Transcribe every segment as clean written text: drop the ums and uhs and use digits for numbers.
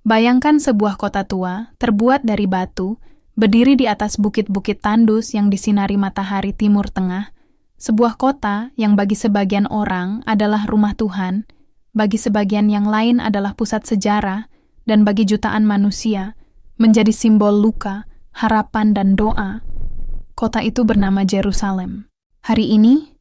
Bayangkan sebuah kota tua, terbuat dari batu, berdiri di atas bukit-bukit tandus yang disinari matahari timur tengah, sebuah kota yang bagi sebagian orang adalah rumah Tuhan, bagi sebagian yang lain adalah pusat sejarah, dan bagi jutaan manusia, menjadi simbol luka, harapan, dan doa. Kota itu bernama Yerusalem. Hari ini,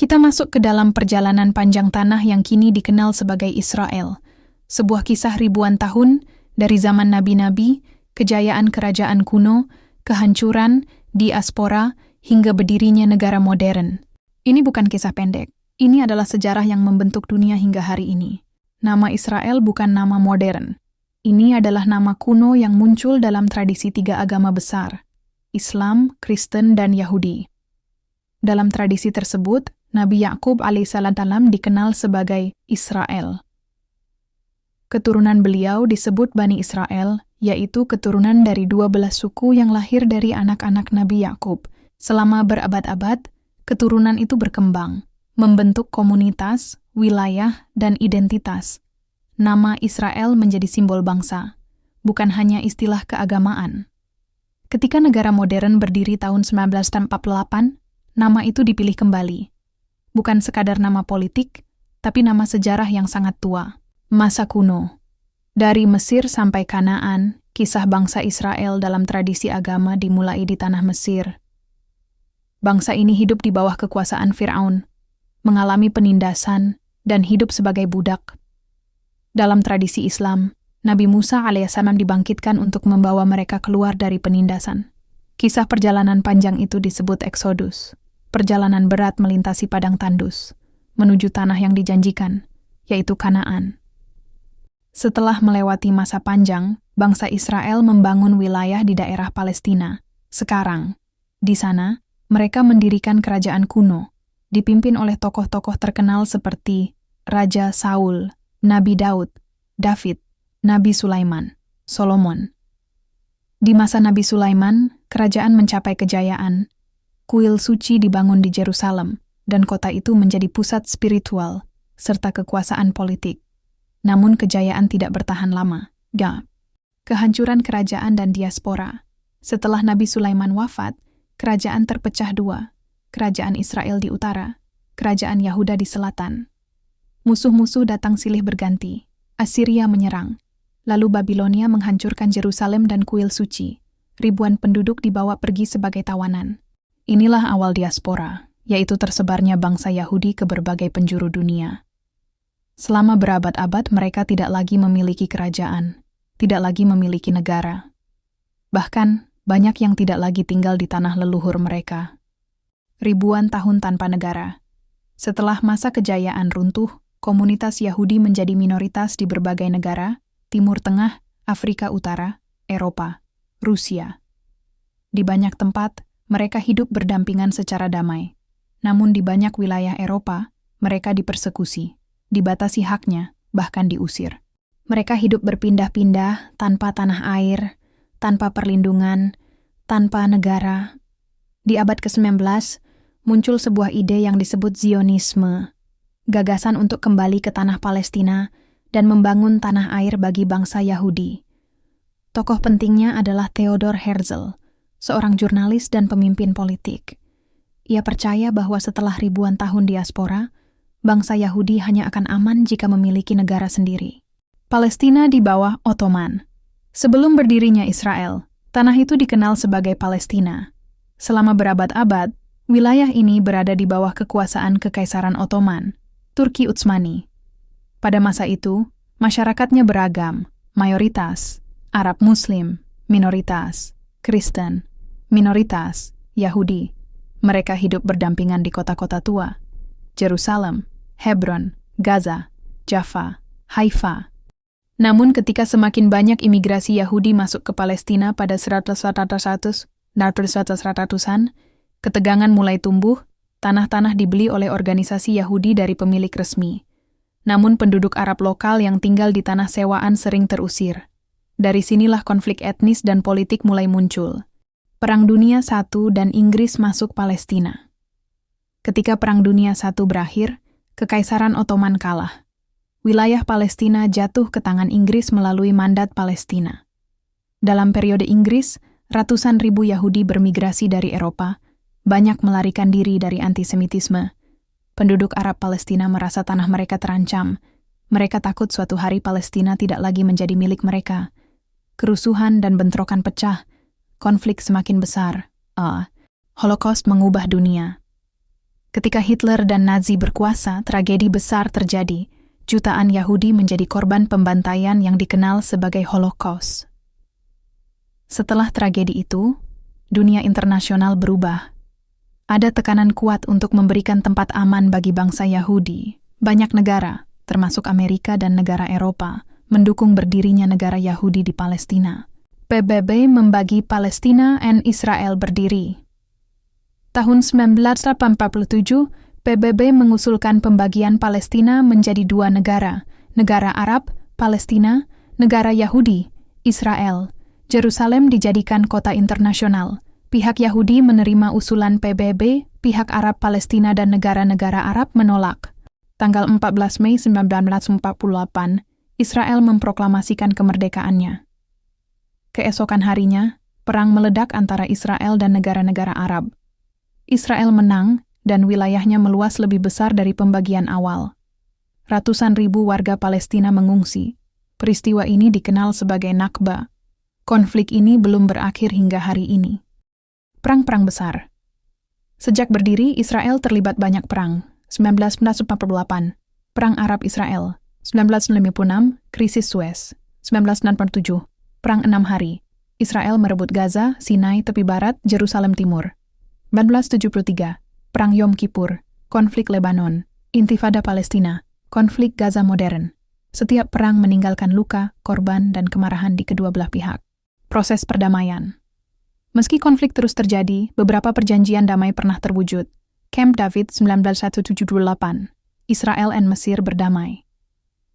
kita masuk ke dalam perjalanan panjang tanah yang kini dikenal sebagai Israel, sebuah kisah ribuan tahun dari zaman nabi-nabi, kejayaan kerajaan kuno, kehancuran, diaspora, hingga berdirinya negara modern. Ini bukan kisah pendek. Ini adalah sejarah yang membentuk dunia hingga hari ini. Nama Israel bukan nama modern. Ini adalah nama kuno yang muncul dalam tradisi tiga agama besar, Islam, Kristen, dan Yahudi. Dalam tradisi tersebut, Nabi Yakub alaihissalam dikenal sebagai Israel. Keturunan beliau disebut Bani Israel, yaitu keturunan dari 12 suku yang lahir dari anak-anak Nabi Yakub. Selama berabad-abad, keturunan itu berkembang, membentuk komunitas, wilayah, dan identitas. Nama Israel menjadi simbol bangsa, bukan hanya istilah keagamaan. Ketika negara modern berdiri tahun 1948, nama itu dipilih kembali. Bukan sekadar nama politik, tapi nama sejarah yang sangat tua. Masa kuno. Dari Mesir sampai Kanaan, kisah bangsa Israel dalam tradisi agama dimulai di tanah Mesir. Bangsa ini hidup di bawah kekuasaan Fir'aun, mengalami penindasan, dan hidup sebagai budak. Dalam tradisi Islam, Nabi Musa alaihissalam dibangkitkan untuk membawa mereka keluar dari penindasan. Kisah perjalanan panjang itu disebut Eksodus, perjalanan berat melintasi padang tandus, menuju tanah yang dijanjikan, yaitu Kanaan. Setelah melewati masa panjang, bangsa Israel membangun wilayah di daerah Palestina. Sekarang, di sana, mereka mendirikan kerajaan kuno, dipimpin oleh tokoh-tokoh terkenal seperti Raja Saul, Nabi Daud, David, Nabi Sulaiman, Solomon. Di masa Nabi Sulaiman, kerajaan mencapai kejayaan. Kuil suci dibangun di Yerusalem, dan kota itu menjadi pusat spiritual, serta kekuasaan politik. Namun kejayaan tidak bertahan lama. Kehancuran kerajaan dan diaspora. Setelah Nabi Sulaiman wafat, kerajaan terpecah dua. Kerajaan Israel di utara, kerajaan Yahuda di selatan. Musuh-musuh datang silih berganti. Assyria menyerang. Lalu Babilonia menghancurkan Yerusalem dan kuil suci. Ribuan penduduk dibawa pergi sebagai tawanan. Inilah awal diaspora, yaitu tersebarnya bangsa Yahudi ke berbagai penjuru dunia. Selama berabad-abad mereka tidak lagi memiliki kerajaan, tidak lagi memiliki negara. Bahkan, banyak yang tidak lagi tinggal di tanah leluhur mereka. Ribuan tahun tanpa negara. Setelah masa kejayaan runtuh, komunitas Yahudi menjadi minoritas di berbagai negara, Timur Tengah, Afrika Utara, Eropa, Rusia. Di banyak tempat, mereka hidup berdampingan secara damai. Namun di banyak wilayah Eropa, mereka dipersekusi, dibatasi haknya, bahkan diusir. Mereka hidup berpindah-pindah tanpa tanah air, tanpa perlindungan, tanpa negara. Di abad ke-19, muncul sebuah ide yang disebut Zionisme, gagasan untuk kembali ke tanah Palestina dan membangun tanah air bagi bangsa Yahudi. Tokoh pentingnya adalah Theodor Herzl, seorang jurnalis dan pemimpin politik. Ia percaya bahwa setelah ribuan tahun diaspora, bangsa Yahudi hanya akan aman jika memiliki negara sendiri. Palestina di bawah Ottoman. Sebelum berdirinya Israel, tanah itu dikenal sebagai Palestina. Selama berabad-abad, wilayah ini berada di bawah kekuasaan Kekaisaran Ottoman, Turki Utsmani. Pada masa itu, masyarakatnya beragam, mayoritas Arab Muslim, minoritas Kristen, minoritas Yahudi. Mereka hidup berdampingan di kota-kota tua, Yerusalem, Hebron, Gaza, Jaffa, Haifa. Namun ketika semakin banyak imigrasi Yahudi masuk ke Palestina pada 1900-an, ketegangan mulai tumbuh, tanah-tanah dibeli oleh organisasi Yahudi dari pemilik resmi. Namun penduduk Arab lokal yang tinggal di tanah sewaan sering terusir. Dari sinilah konflik etnis dan politik mulai muncul. Perang Dunia I dan Inggris masuk Palestina. Ketika Perang Dunia I berakhir, Kekaisaran Ottoman kalah. wilayah Palestina jatuh ke tangan Inggris melalui Mandat Palestina. Dalam periode Inggris, ratusan ribu Yahudi bermigrasi dari Eropa, banyak melarikan diri dari antisemitisme. Penduduk Arab Palestina merasa tanah mereka terancam. Mereka takut suatu hari Palestina tidak lagi menjadi milik mereka. Kerusuhan dan bentrokan pecah, konflik semakin besar. Holocaust mengubah dunia. Ketika Hitler dan Nazi berkuasa, tragedi besar terjadi. Jutaan Yahudi menjadi korban pembantaian yang dikenal sebagai Holocaust. Setelah tragedi itu, dunia internasional berubah. Ada tekanan kuat untuk memberikan tempat aman bagi bangsa Yahudi. Banyak negara, termasuk Amerika dan negara Eropa, mendukung berdirinya negara Yahudi di Palestina. PBB membagi Palestina dan Israel berdiri. Tahun 1947, PBB mengusulkan pembagian Palestina menjadi dua negara Arab, Palestina, negara Yahudi, Israel. Yerusalem dijadikan kota internasional. Pihak Yahudi menerima usulan PBB, pihak Arab Palestina dan negara-negara Arab menolak. Tanggal 14 Mei 1948, Israel memproklamasikan kemerdekaannya. Keesokan harinya, perang meledak antara Israel dan negara-negara Arab. Israel menang dan wilayahnya meluas lebih besar dari pembagian awal. Ratusan ribu warga Palestina mengungsi. Peristiwa ini dikenal sebagai Nakba. Konflik ini belum berakhir hingga hari ini. Perang-perang besar. Sejak berdiri, Israel terlibat banyak perang. 1948, Perang Arab-Israel. 1956, Krisis Suez. 1967, Perang 6 Hari. Israel merebut Gaza, Sinai, tepi barat, Yerusalem Timur. 1973, Perang Yom Kippur, konflik Lebanon, Intifada Palestina, konflik Gaza modern. Setiap perang meninggalkan luka, korban, dan kemarahan di kedua belah pihak. Proses perdamaian. Meski konflik terus terjadi, beberapa perjanjian damai pernah terwujud. Camp David 1978, Israel dan Mesir berdamai.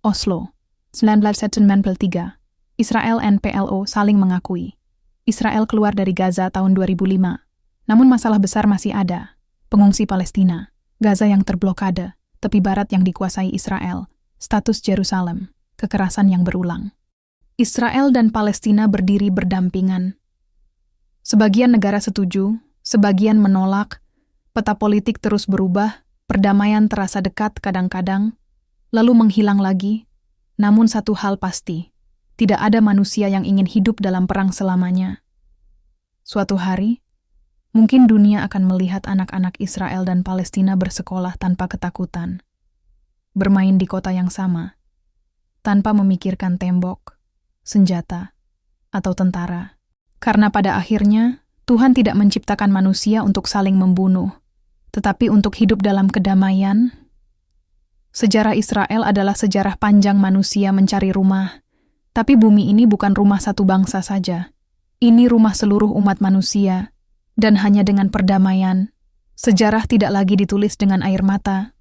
Oslo, 1993, Israel dan PLO saling mengakui. Israel keluar dari Gaza tahun 2005. Namun masalah besar masih ada. Pengungsi Palestina, Gaza yang terblokade, tepi barat yang dikuasai Israel, status Yerusalem, kekerasan yang berulang. Israel dan Palestina berdiri berdampingan. Sebagian negara setuju, sebagian menolak, peta politik terus berubah, perdamaian terasa dekat kadang-kadang, lalu menghilang lagi. Namun satu hal pasti, tidak ada manusia yang ingin hidup dalam perang selamanya. Suatu hari, mungkin dunia akan melihat anak-anak Israel dan Palestina bersekolah tanpa ketakutan, bermain di kota yang sama, tanpa memikirkan tembok, senjata, atau tentara. Karena pada akhirnya, Tuhan tidak menciptakan manusia untuk saling membunuh, tetapi untuk hidup dalam kedamaian. Sejarah Israel adalah sejarah panjang manusia mencari rumah, tapi bumi ini bukan rumah satu bangsa saja. Ini rumah seluruh umat manusia. Dan hanya dengan perdamaian, sejarah tidak lagi ditulis dengan air mata,